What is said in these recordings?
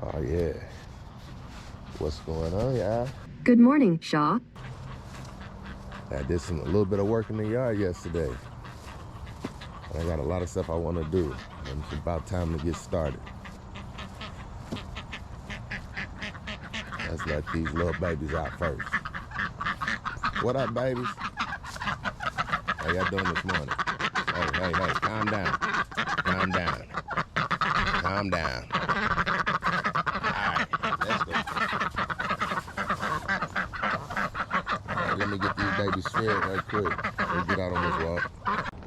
Oh yeah. What's going on, y'all? Good morning, Shaw. I did a little bit of work in the yard yesterday. I got a lot of stuff I want to do. And it's about time to get started. Let's let these little babies out first. What up, babies? How y'all doing this morning? Hey, calm down. Calm down. Calm down. Alright, let's go. Alright, let me get these babies fed right quick. Let's get out on this walk.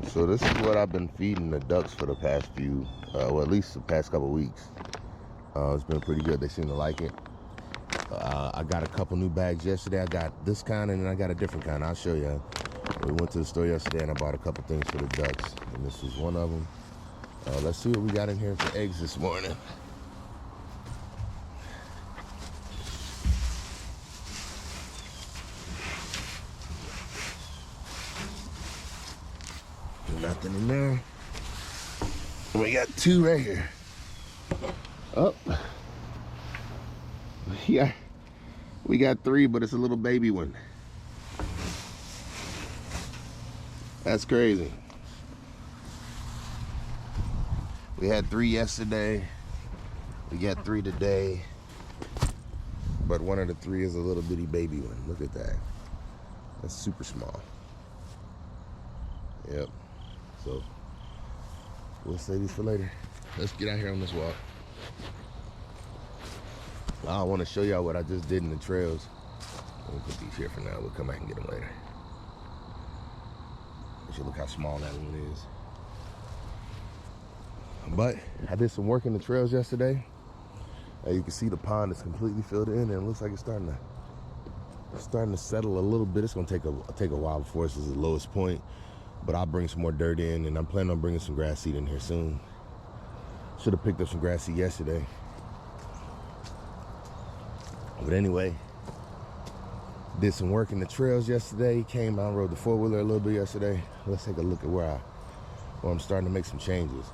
So this is what I've been feeding the ducks for the past few, well, at least the past couple weeks. It's been pretty good. They seem to like it. I got a couple new bags yesterday. I got this kind and then I got a different kind. I'll show you. We went to the store yesterday and I bought a couple things for the ducks. And this is one of them. Let's see what we got in here for eggs this morning. Nothing in there. We got two right here. Oh. Yeah. We got three, but it's a little baby one. That's crazy. We had three yesterday. We got three today. But one of the three is a little bitty baby one. Look at that. That's super small. Yep. So we'll save these for later. Let's get out here on this walk. I want to show y'all what I just did in the trails. We'll put these here for now. We'll come back and get them later. You should look how small that one is. But I did some work in the trails yesterday. You can see the pond is completely filled in, and it looks like it's starting to settle a little bit. It's gonna take a while before this is the lowest point, but I'll bring some more dirt in, and I'm planning on bringing some grass seed in here soon. Should have picked up some grass seed yesterday. But anyway, did some work in the trails yesterday. Came out, rode the four-wheeler a little bit yesterday. Let's take a look at where I'm starting to make some changes.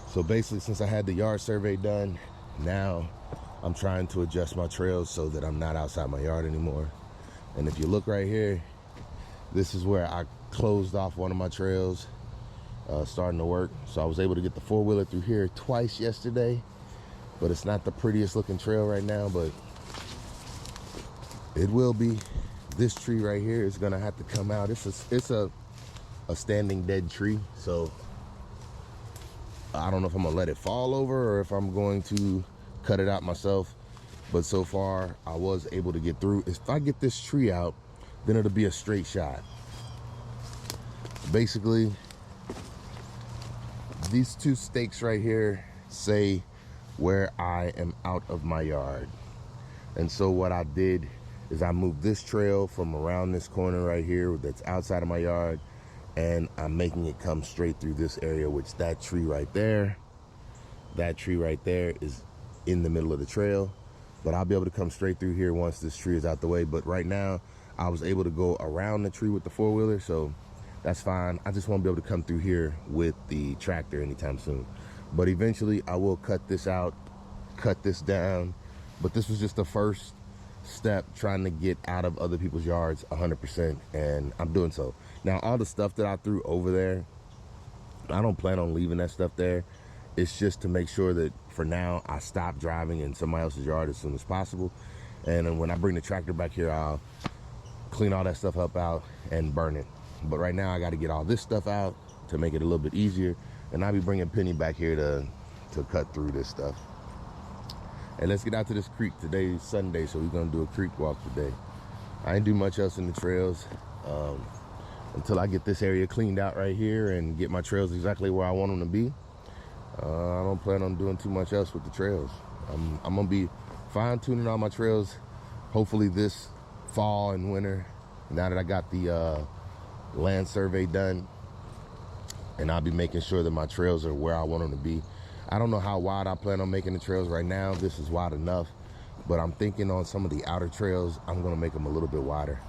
So basically, since I had the yard survey done, now I'm trying to adjust my trails so that I'm not outside my yard anymore. And if you look right here, this is where I closed off one of my trails, starting to work. So I was able to get the four-wheeler through here twice yesterday, but it's not the prettiest looking trail right now, but it will be. This tree right here is gonna have to come out. It's a standing dead tree, so I don't know if I'm gonna let it fall over or if I'm going to cut it out myself. But so far I was able to get through. If I get this tree out, then it'll be a straight shot. Basically, these two stakes right here say where I am out of my yard. And so what I did is I moved this trail from around this corner right here that's outside of my yard, and I'm making it come straight through this area, which that tree right there is in the middle of the trail. But I'll be able to come straight through here once this tree is out the way. But right now, I was able to go around the tree with the four-wheeler, so that's fine. I just won't be able to come through here with the tractor anytime soon. But eventually, I will cut this out, cut this down. But this was just the first step, trying to get out of other people's yards 100%, and I'm doing so. Now, all the stuff that I threw over there, I don't plan on leaving that stuff there. It's just to make sure that for now I stop driving in somebody else's yard as soon as possible. And then when I bring the tractor back here, I'll clean all that stuff up out and burn it. But right now I got to get all this stuff out to make it a little bit easier. And I'll be bringing Penny back here to cut through this stuff. And let's get out to this creek. Today's Sunday, so we're gonna do a creek walk today. I ain't do much else in the trails until I get this area cleaned out right here and get my trails exactly where I want them to be. I don't plan on doing too much else with the trails. I'm gonna be fine-tuning all my trails hopefully this fall and winter, now that I got the land survey done, and I'll be making sure that my trails are where I want them to be. I don't know how wide I plan on making the trails right now. This is wide enough, but I'm thinking on some of the outer trails, I'm gonna make them a little bit wider.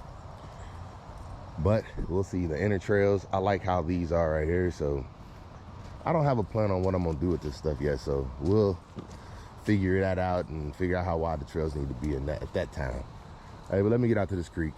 But we'll see. The inner trails, I like how these are right here, so I don't have a plan on what I'm gonna do with this stuff yet, so we'll figure that out and figure out how wide the trails need to be in that at that time. Hey, but let me get out to this creek.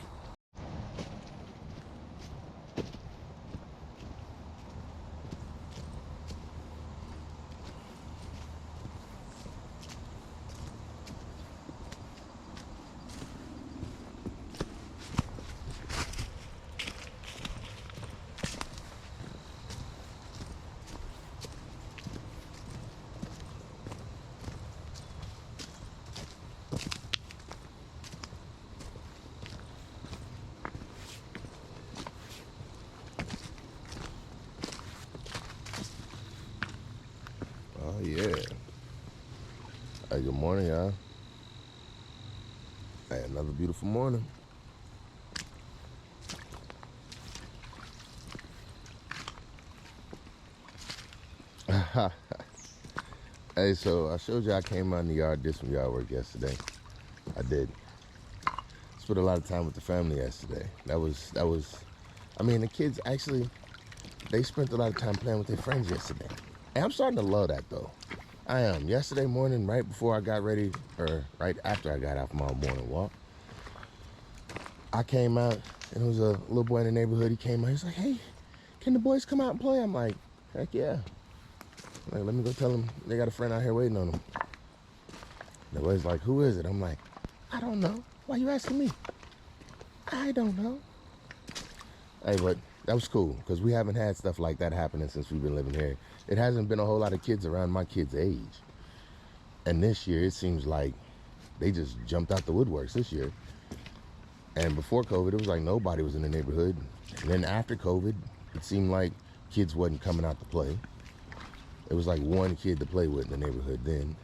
Oh yeah. Hey, good morning, y'all. Hey, another beautiful morning. Hey, so I showed you I came out in the yard, did some yard work yesterday. I did. Spent a lot of time with the family yesterday. That was, I mean, the kids actually, they spent a lot of time playing with their friends yesterday. And I'm starting to love that though. I am. Yesterday morning, right before I got ready, or right after I got out for my morning walk, I came out and there was a little boy in the neighborhood. He came out, he's like, hey, can the boys come out and play? I'm like, heck yeah. Like, let me go tell them they got a friend out here waiting on them. The boy's like, who is it? I'm like, I don't know. Why you asking me? I don't know. Hey, but that was cool because we haven't had stuff like that happening since we've been living here. It hasn't been a whole lot of kids around my kids' age. And this year, it seems like they just jumped out the woodworks this year. And before COVID, it was like nobody was in the neighborhood. And then after COVID, it seemed like kids wasn't coming out to play. It was like one kid to play with in the neighborhood then.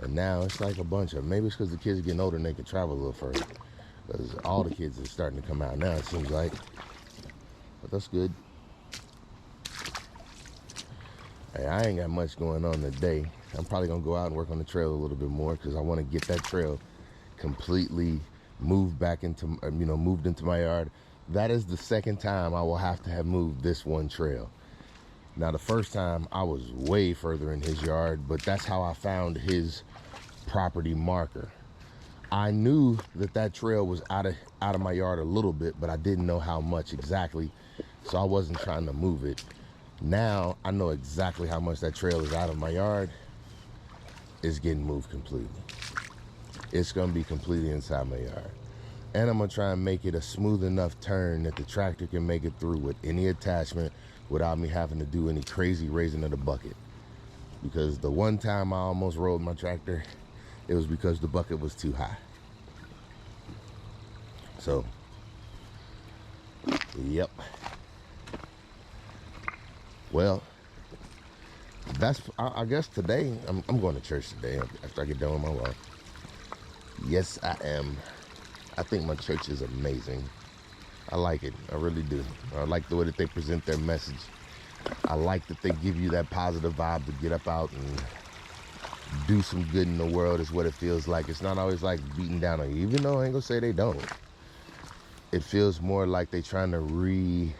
And now it's like a bunch of them. Maybe it's because the kids are getting older and they can travel a little further. Because all the kids are starting to come out now, it seems like. But that's good. Hey, I ain't got much going on today. I'm probably going to go out and work on the trail a little bit more because I want to get that trail completely moved back into, moved into my yard. That is the second time I will have to have moved this one trail. Now, the first time I was way further in his yard, but that's how I found his property marker. I knew that that trail was out of my yard a little bit, but I didn't know how much exactly, so I wasn't trying to move it. Now I know exactly how much that trail is out of my yard. It's getting moved completely. It's gonna be completely inside my yard. And I'm gonna try and make it a smooth enough turn that the tractor can make it through with any attachment without me having to do any crazy raising of the bucket. Because the one time I almost rolled my tractor, it was because the bucket was too high. So, yep. Well, that's, I guess today, I'm going to church today after I get done with my walk. Yes, I am. I think my church is amazing. I like it. I really do. I like the way that they present their message. I like that they give you that positive vibe to get up out and do some good in the world is what it feels like. It's not always like beating down on you, even though I ain't gonna say they don't. It feels more like they trying to re-engage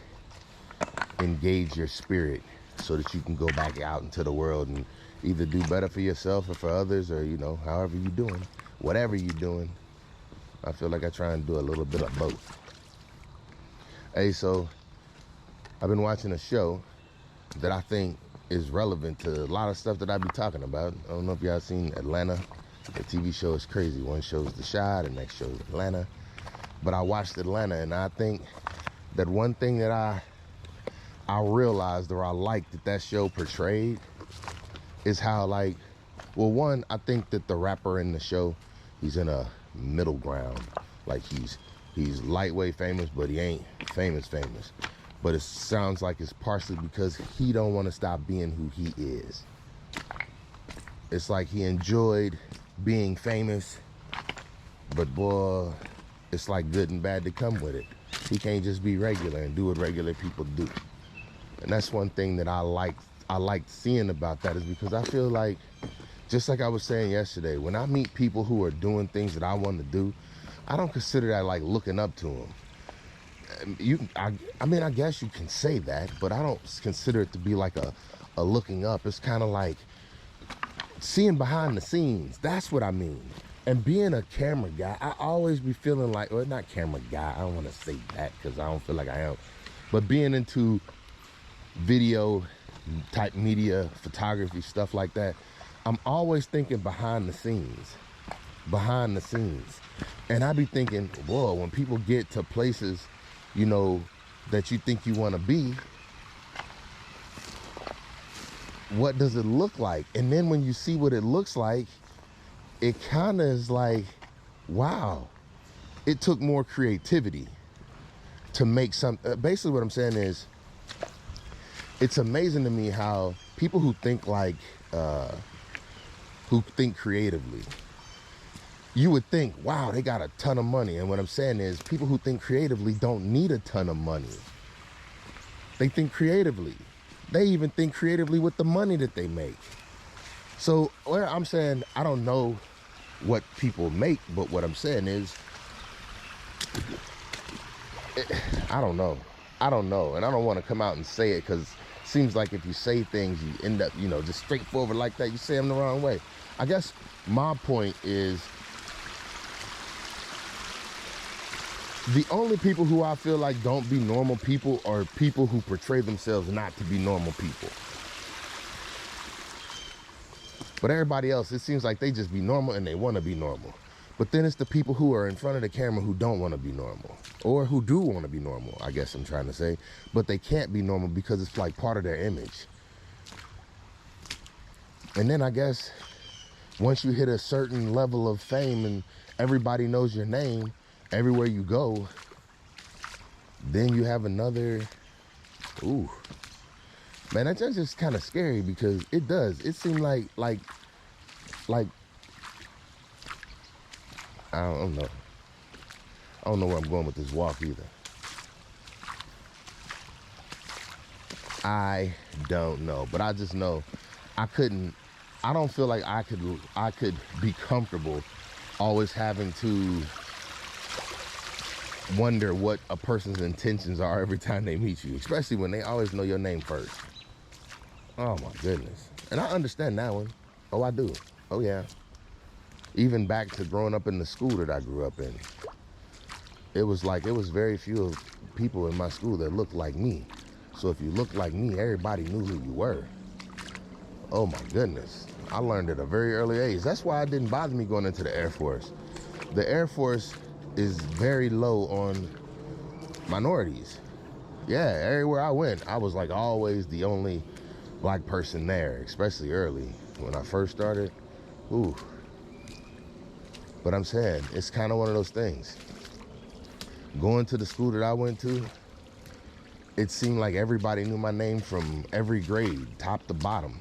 your spirit so that you can go back out into the world and either do better for yourself or for others, or, however you're doing, whatever you're doing. I feel like I try and do a little bit of both. Hey, so I've been watching a show that I think is relevant to a lot of stuff that I be talking about. I don't know if y'all seen Atlanta. The TV show is crazy. One shows The Chi, the next shows Atlanta. But I watched Atlanta, and I think that one thing that I realized, or I liked that show portrayed, is how, like, well, one, I think that the rapper in the show, he's in a middle ground. Like, he's lightweight famous, but he ain't famous. But it sounds like it's partially because he don't want to stop being who he is. It's like he enjoyed being famous, but boy, it's like good and bad to come with it. He can't just be regular and do what regular people do. And that's one thing that I like seeing about that, is because I feel like, just like I was saying yesterday, when I meet people who are doing things that I want to do, I don't consider that like looking up to them. I mean, I guess you can say that, but I don't consider it to be like a looking up. It's kind of like, seeing behind the scenes, that's what I mean. And being a camera guy, I always be feeling like, well, not camera guy, I don't want to say that because I don't feel like I am, but being into video type media, photography, stuff like that, I'm always thinking behind the scenes. And I be thinking, whoa, when people get to places, you know, that you think you want to be, what does it look like? And then when you see what it looks like, it kind of is like, wow, it took more creativity to make some, basically what I'm saying is, it's amazing to me how people who think creatively, you would think, wow, they got a ton of money. And what I'm saying is, people who think creatively don't need a ton of money. They think creatively. They even think creatively with the money that they make. So where I'm saying, I don't know what people make, but what I'm saying is, I don't know. And I don't want to come out and say it because it seems like if you say things, you end up, you know, just straightforward like that, you say them the wrong way. I guess my point is, the only people who I feel like don't be normal people are people who portray themselves not to be normal people. But everybody else, it seems like they just be normal and they want to be normal. But then it's the people who are in front of the camera who don't want to be normal, or who do want to be normal, I guess I'm trying to say, but they can't be normal because it's like part of their image. And then I guess once you hit a certain level of fame and everybody knows your name, everywhere you go, then you have another, ooh. Man, that's just kind of scary because it does. It seemed like, I don't know. I don't know where I'm going with this walk either. I don't know, but I just know I don't feel like I could be comfortable always having to wonder what a person's intentions are every time they meet you, especially when they always know your name first. Oh my goodness. And I understand that one. Oh, I do. Oh yeah. Even back to growing up in the school that I grew up in, it was very few people in my school that looked like me. So if you looked like me, everybody knew who you were. Oh my goodness. I learned at a very early age. That's why it didn't bother me going into the Air Force. The Air Force is very low on minorities. Yeah, everywhere I went, I was like always the only black person there, especially early when I first started. Ooh. But I'm saying, it's kind of one of those things. Going to the school that I went to, it seemed like everybody knew my name from every grade, top to bottom.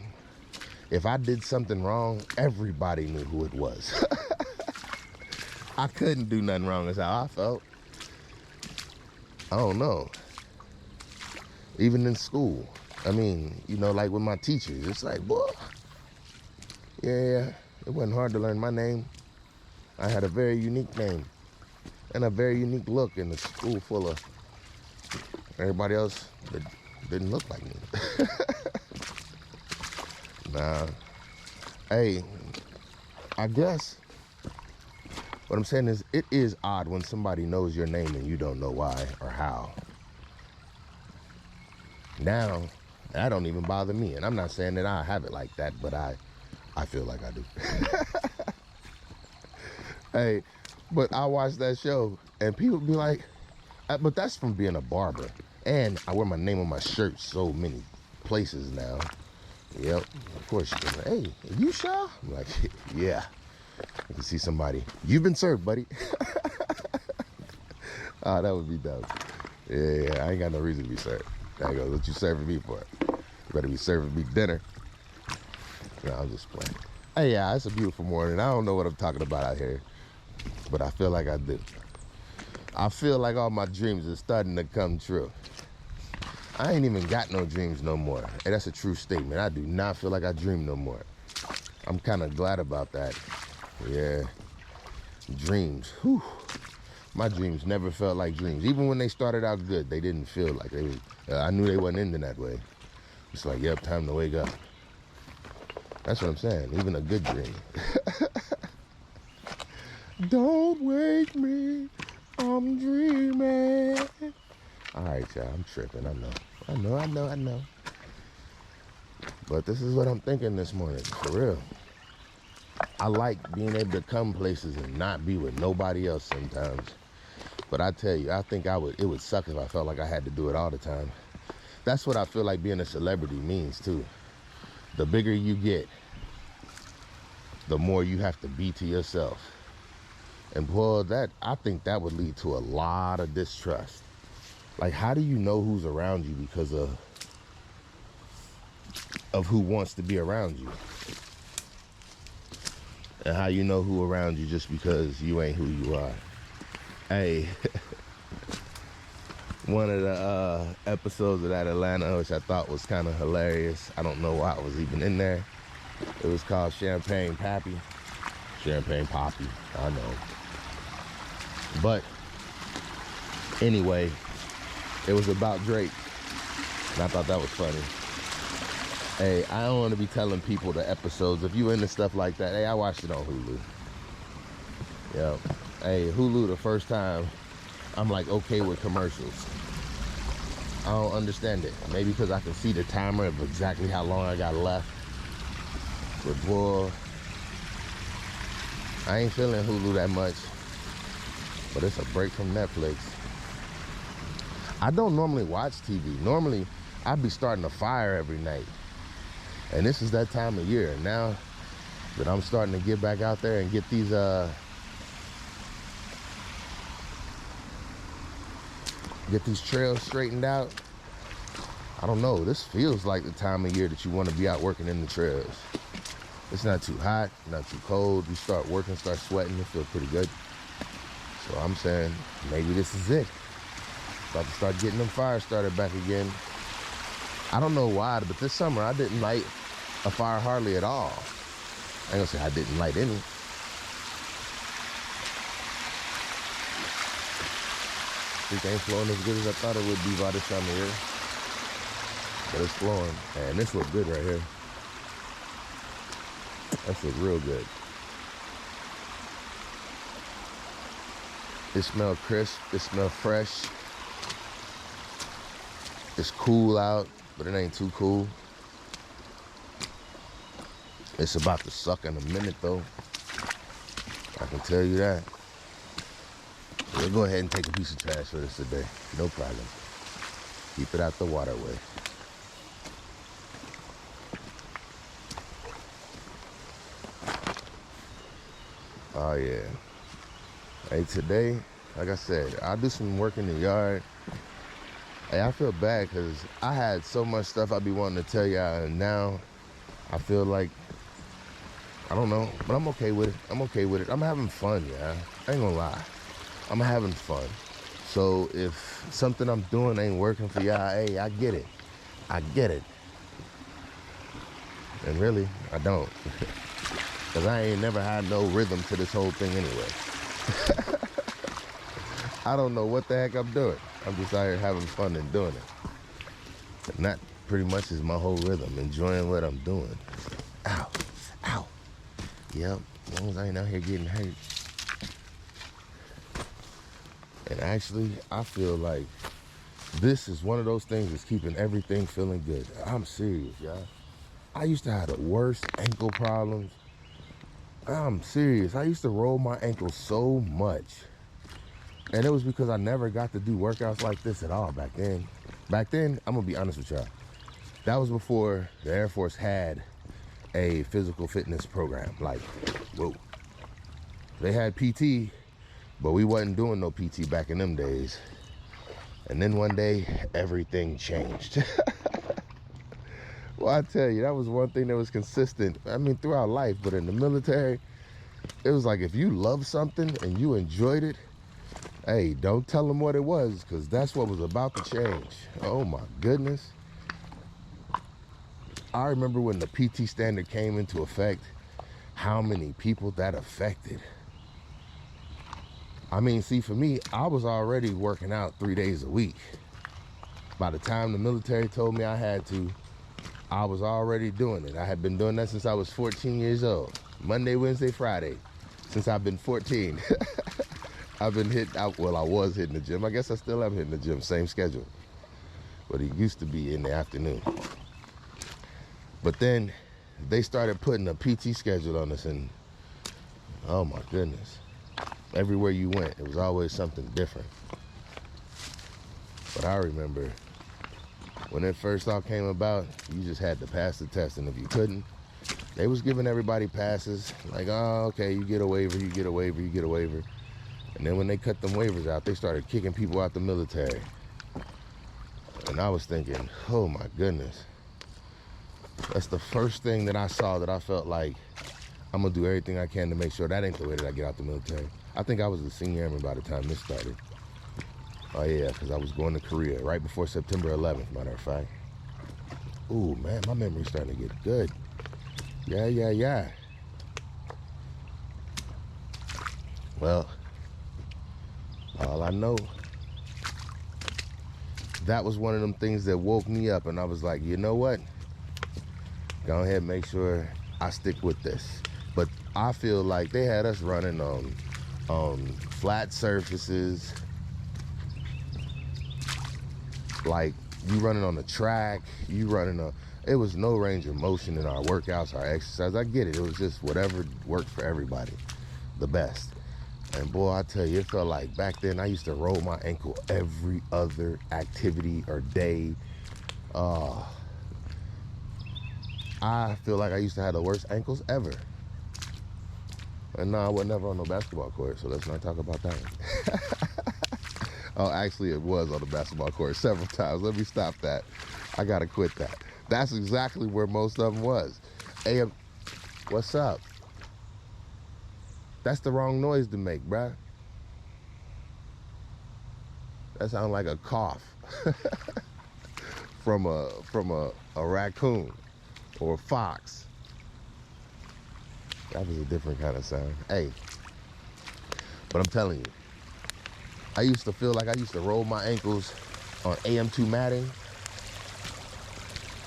If I did something wrong, everybody knew who it was. I couldn't do nothing wrong, is how I felt. I don't know. Even in school. I mean, you know, like with my teachers, it's like, boy, yeah, it wasn't hard to learn my name. I had a very unique name and a very unique look in the school full of everybody else that didn't look like me. Nah. Hey, I guess what I'm saying is, it is odd when somebody knows your name and you don't know why or how. Now, that don't even bother me. And I'm not saying that I have it like that, but I feel like I do. Hey, but I watch that show and people be like, but that's from being a barber. And I wear my name on my shirt so many places now. Yep, of course you can. Hey, are you Shaw? I'm like, yeah. You can see somebody. You've been served, buddy. Oh, that would be dope. Yeah, I ain't got no reason to be served. There you go. What you serving me for? You better be serving me dinner. No, I'm just playing. Hey, yeah, it's a beautiful morning. I don't know what I'm talking about out here, but I feel like I do. I feel like all my dreams are starting to come true. I ain't even got no dreams no more. Hey, that's a true statement. I do not feel like I dream no more. I'm kind of glad about that. Yeah. Dreams. Whew. My dreams never felt like dreams. Even when they started out good, they didn't feel like they was. I knew they wasn't ending that way. It's like, yep, time to wake up. That's what I'm saying. Even a good dream. Don't wake me, I'm dreaming. All right, y'all, I'm tripping. I know. But this is what I'm thinking this morning, for real. I like being able to come places and not be with nobody else sometimes. But I tell you, I think it would suck if I felt like I had to do it all the time. That's what I feel like being a celebrity means too. The bigger you get, the more you have to be to yourself. And boy, I think that would lead to a lot of distrust. Like, how do you know who's around you because of who wants to be around you? And how you know who around you just because you ain't who you are? Hey, one of the episodes of that Atlanta, which I thought was kind of hilarious. I don't know why I was even in there. It was called Champagne Pappy. Champagne Poppy, I know. But anyway, it was about Drake. And I thought that was funny. Hey, I don't want to be telling people the episodes. If you into stuff like that, hey, I watched it on Hulu. Yeah. Hey, Hulu, the first time, I'm like okay with commercials. I don't understand it. Maybe because I can see the timer of exactly how long I got left. But boy, I ain't feeling Hulu that much. But it's a break from Netflix. I don't normally watch TV. Normally, I'd be starting a fire every night. And this is that time of year. And now that I'm starting to get back out there and get these trails straightened out, I don't know, this feels like the time of year that you want to be out working in the trails. It's not too hot, not too cold. You start working, start sweating, you feel pretty good. So I'm saying maybe this is it. About to start getting them fires started back again. I don't know why, but this summer I didn't light a fire hardly at all. I ain't gonna say I didn't light any. It ain't flowing as good as I thought it would be by this time of year. But it's flowing. And this looks good right here. This looks real good. It smells crisp. It smells fresh. It's cool out, but it ain't too cool. It's about to suck in a minute though. I can tell you that. We'll go ahead and take a piece of trash for this today. No problem. Keep it out the waterway. Oh yeah. Hey, today, like I said, I'll do some work in the yard. Hey, I feel bad because I had so much stuff I be wanting to tell y'all, and now I feel like, I don't know, but I'm okay with it. I'm having fun, yeah. I ain't gonna lie. I'm having fun. So if something I'm doing ain't working for y'all, hey, I get it. And really, I don't. Because I ain't never had no rhythm to this whole thing anyway. I don't know what the heck I'm doing. I'm just out here having fun and doing it. And that pretty much is my whole rhythm, enjoying what I'm doing. Ow, ow. Yep, as long as I ain't out here getting hurt. And actually, I feel like this is one of those things that's keeping everything feeling good. I'm serious, y'all. I used to have the worst ankle problems. I'm serious. I used to roll my ankles so much. And it was because I never got to do workouts like this at all back then. Back then, I'm going to be honest with y'all. That was before the Air Force had a physical fitness program. Like, whoa. They had PT, but we wasn't doing no PT back in them days. And then one day, everything changed. Well, I tell you, that was one thing that was consistent. I mean, throughout life, but in the military, it was like if you loved something and you enjoyed it, hey, don't tell them what it was, because that's what was about to change. Oh my goodness. I remember when the PT standard came into effect, how many people that affected. I mean, see, for me, I was already working out 3 days a week. By the time the military told me I had to, I was already doing it. I had been doing that since I was 14 years old. Monday, Wednesday, Friday, since I've been 14. I've been hitting out. Well, I was hitting the gym. I guess I still am hitting the gym, same schedule. But it used to be in the afternoon. But then they started putting a PT schedule on us, and oh my goodness. Everywhere you went, it was always something different. But I remember when it first all came about, you just had to pass the test, and if you couldn't, they was giving everybody passes, like, oh, okay, you get a waiver, you get a waiver, you get a waiver. And then when they cut them waivers out, they started kicking people out the military. And I was thinking, oh my goodness. That's the first thing that I saw that I felt like I'm gonna do everything I can to make sure that ain't the way that I get out the military. I think I was a senior airman by the time this started. Oh yeah, because I was going to Korea right before September 11th, matter of fact. Ooh, man, my memory's starting to get good. Yeah. Well, all I know, that was one of them things that woke me up, and I was like, you know what? Go ahead and make sure I stick with this. But I feel like they had us running on flat surfaces, like you running on the track, it was no range of motion in our workouts, our exercise. I get it. It was just whatever worked for everybody, the best. And boy, I tell you, it felt like back then I used to roll my ankle every other activity or day. I feel like I used to have the worst ankles ever. And no, I was never on no basketball court, so let's not talk about that one. Oh, actually, it was on the basketball court several times. Let me stop that. I gotta quit that. That's exactly where most of them was. Hey, what's up? That's the wrong noise to make, bruh. That sounds like a cough from a raccoon or a fox. That was a different kind of sound. Hey, but I'm telling you, I used to feel like I used to roll my ankles on AM2 matting.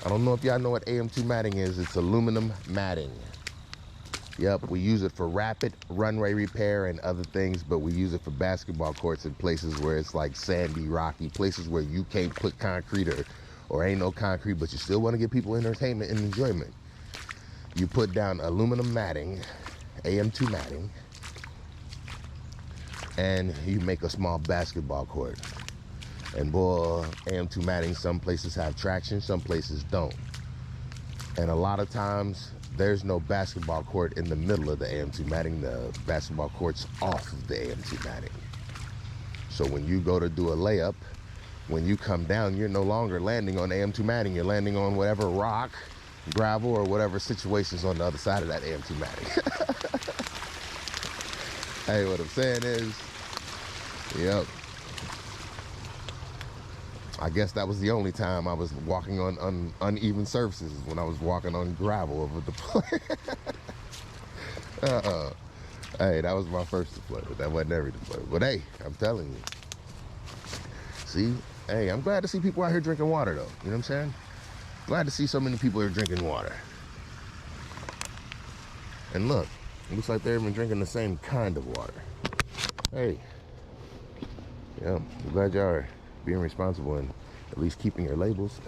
I don't know if y'all know what AM2 matting is. It's aluminum matting. Yep, we use it for rapid runway repair and other things, but we use it for basketball courts in places where it's like sandy, rocky, places where you can't put concrete or ain't no concrete, but you still want to give people entertainment and enjoyment. You put down aluminum matting, AM2 matting, and you make a small basketball court. And boy, AM2 matting, some places have traction, some places don't. And a lot of times, there's no basketball court in the middle of the AM2 matting. The basketball court's off of the AM2 matting. So when you go to do a layup, when you come down, you're no longer landing on AM2 matting. You're landing on whatever rock, gravel, or whatever situation's on the other side of that AM2 matting. Hey, what I'm saying is, yep. I guess that was the only time I was walking on uneven surfaces, when I was walking on gravel over the place. Hey, that was my first deployment. That wasn't every deployment. But hey, I'm telling you. See, hey, I'm glad to see people out here drinking water, though. You know what I'm saying? Glad to see so many people here drinking water. And look, it looks like they're even drinking the same kind of water. Hey, yeah, I'm glad y'all are being responsible and at least keeping your labels.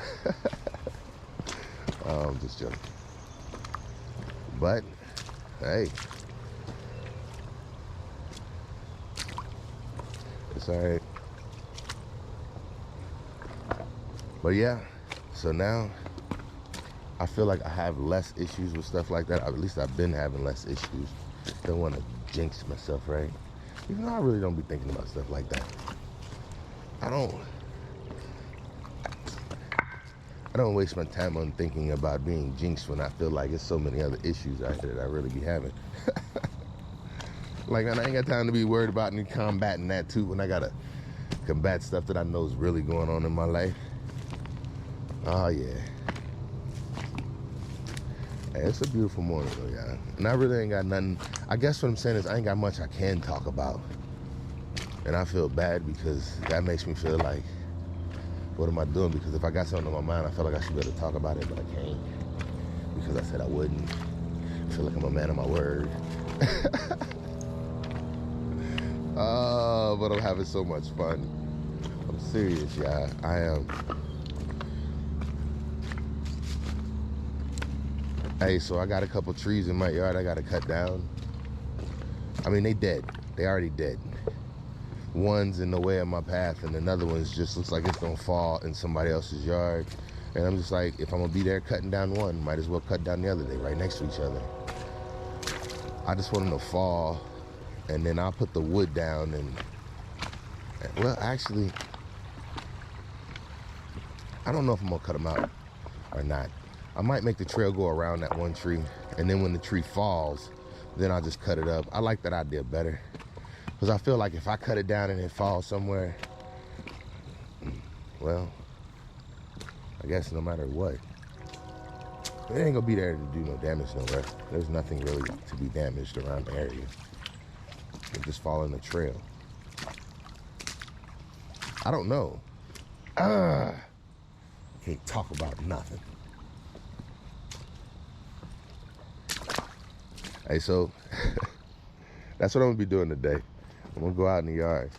I'm just joking. But, hey, it's all right. But yeah, so now I feel like I have less issues with stuff like that. At least I've been having less issues. Don't want to jinx myself, right? Even though I really don't be thinking about stuff like that. I don't waste my time on thinking about being jinxed when I feel like there's so many other issues out there that I really be having. Like, I ain't got time to be worried about any combating that too when I gotta combat stuff that I know is really going on in my life. Oh yeah. Hey, it's a beautiful morning though, y'all. And I really ain't got nothing. I guess what I'm saying is I ain't got much I can talk about. And I feel bad because that makes me feel like what am I doing? Because if I got something on my mind, I feel like I should be able to talk about it, but I can't. Because I said I wouldn't. I feel like I'm a man of my word. Oh, but I'm having so much fun. I'm serious, yeah, I am. Hey, so I got a couple trees in my yard I gotta cut down. I mean, they dead. They already dead. One's in the way of my path, and another one's just looks like it's gonna fall in somebody else's yard. And I'm just like, if I'm gonna be there cutting down one, might as well cut down the other. They right next to each other. I just want them to fall, and then I'll put the wood down and well, actually, I don't know if I'm gonna cut them out or not. I might make the trail go around that one tree, and then when the tree falls, then I'll just cut it up. I like that idea better, because I feel like if I cut it down and it falls somewhere, well, I guess no matter what, it ain't gonna be there to do no damage nowhere. There's nothing really to be damaged around the area. It'll just fall in the trail. I don't know. Can't talk about nothing. Hey, so that's what I'm gonna be doing today. I'm gonna go out in the yard,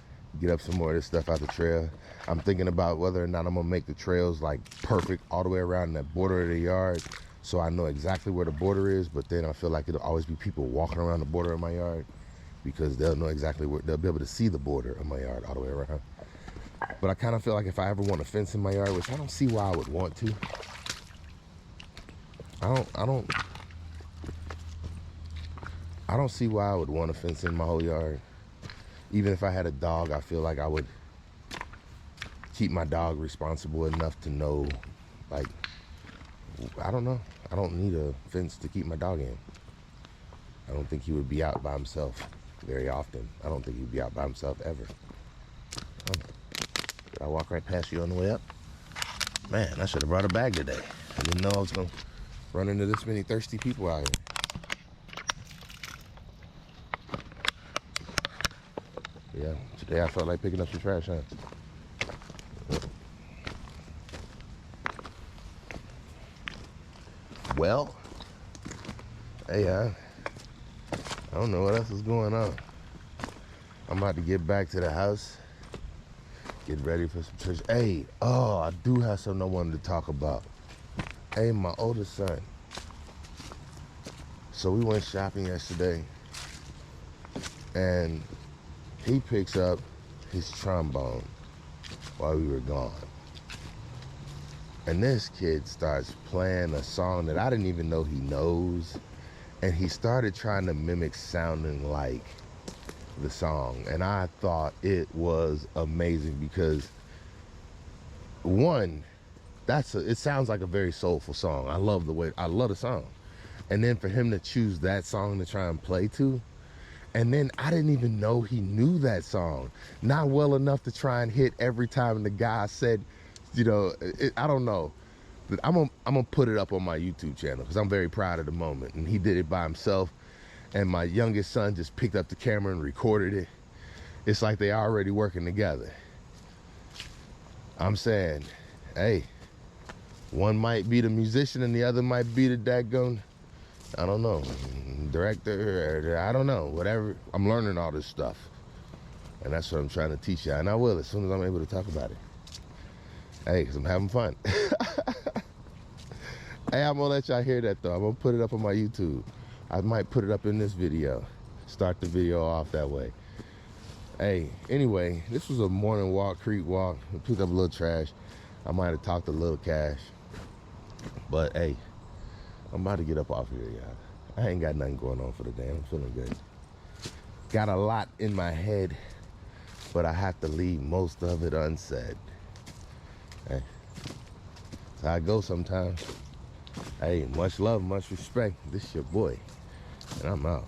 get up some more of this stuff out the trail. I'm thinking about whether or not I'm gonna make the trails like perfect all the way around that border of the yard, so I know exactly where the border is, but then I feel like it'll always be people walking around the border of my yard, because they'll know exactly where, they'll be able to see the border of my yard all the way around. But I kind of feel like if I ever want a fence in my yard, which I don't see why I would want to. I don't see why I would want a fence in my whole yard. Even if I had a dog, I feel like I would keep my dog responsible enough to know, like, I don't know. I don't need a fence to keep my dog in. I don't think he would be out by himself very often. I don't think he'd be out by himself ever. Oh, did I walk right past you on the way up? Man, I should have brought a bag today. I didn't know I was gonna run into this many thirsty people out here. Yeah, today I felt like picking up some trash, huh? Well, hey, I don't know what else is going on. I'm about to get back to the house, get ready for some church. Hey, oh, I do have something I wanted to talk about. Hey, my oldest son. So we went shopping yesterday, and he picks up his trombone while we were gone. And this kid starts playing a song that I didn't even know he knows. And he started trying to mimic sounding like the song. And I thought it was amazing because, one, it sounds like a very soulful song. I love the song. And then for him to choose that song to try and play to, and then I didn't even know he knew that song. Not well enough to try and hit every time the guy said, you know, I don't know. But I'm gonna put it up on my YouTube channel because I'm very proud of the moment. And he did it by himself. And my youngest son just picked up the camera and recorded it. It's like they already working together. I'm saying, hey, one might be the musician and the other might be the daggone, I don't know, director, or I don't know, whatever. I'm learning all this stuff. And that's what I'm trying to teach you. And I will as soon as I'm able to talk about it. Hey, because I'm having fun. Hey, I'm going to let y'all hear that, though. I'm going to put it up on my YouTube. I might put it up in this video. Start the video off that way. Hey, anyway, this was a morning walk, creek walk. I picked up a little trash. I might have talked a little cash. But, hey, I'm about to get up off here, y'all. I ain't got nothing going on for the day. I'm feeling good. Got a lot in my head, but I have to leave most of it unsaid. Hey, that's how I go sometimes. Hey, much love, much respect. This your boy, and I'm out.